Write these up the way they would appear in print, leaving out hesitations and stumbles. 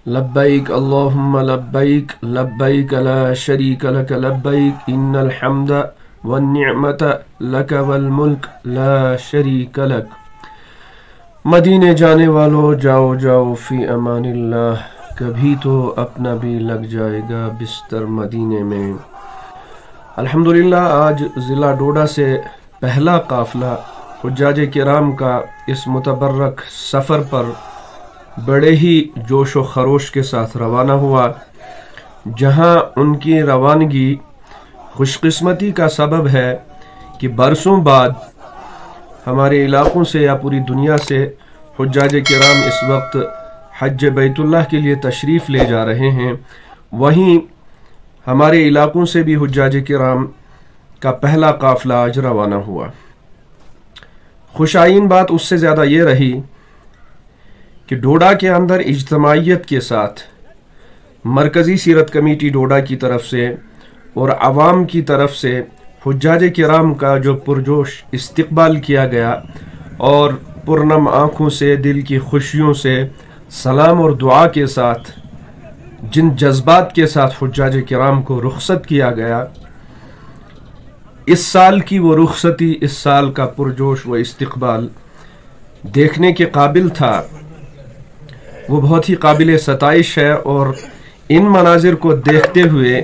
लब्बैक अल्लाहुम्मा लब्बैक लब्बैक ला शरीक लक लब्बैक इन्नल हम्द वन्निअमत लक वल मुल्क ला शरीक लक। मदीने जाने वालों जाओ जाओ फी अमानिल्लाह, कभी तो अपना भी लग जाएगा बिस्तर मदीने में। अल्हम्दुलिल्लाह, आज ज़िला डोडा से पहला काफ़िला हुज्जाज किराम का इस मुतबर्रक सफ़र पर बड़े ही जोश व खरोश के साथ रवाना हुआ, जहां उनकी रवानगी खुशकिस्मती का सबब है कि बरसों बाद हमारे इलाकों से या पूरी दुनिया से हुज्जाज किराम इस वक्त हज बैतुल्लाह के लिए तशरीफ़ ले जा रहे हैं। वहीं हमारे इलाकों से भी हुज्जाज किराम का पहला काफ़िला आज रवाना हुआ। खुशाइन बात उससे ज़्यादा ये रही कि डोडा के अंदर इज्तमाइयत के साथ मरकज़ी सीरत कमेटी डोडा की तरफ से और आवाम की तरफ से हुज्जाज किराम का जो पुरजोश इस्तकबाल किया गया और पुरनम आँखों से, दिल की खुशियों से, सलाम और दुआ के साथ जिन जज्बात के साथ हुज्जाज किराम को रुखसत किया गया, इस साल की वो रुखसती, इस साल का पुरजोश व इस्तकबाल देखने के काबिल था। वो बहुत ही काबिल सताइश है और इन मनाजिर को देखते हुए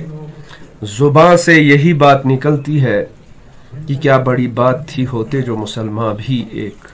ज़ुबान से यही बात निकलती है कि क्या बड़ी बात थी, होते जो मुसलमान भी एक।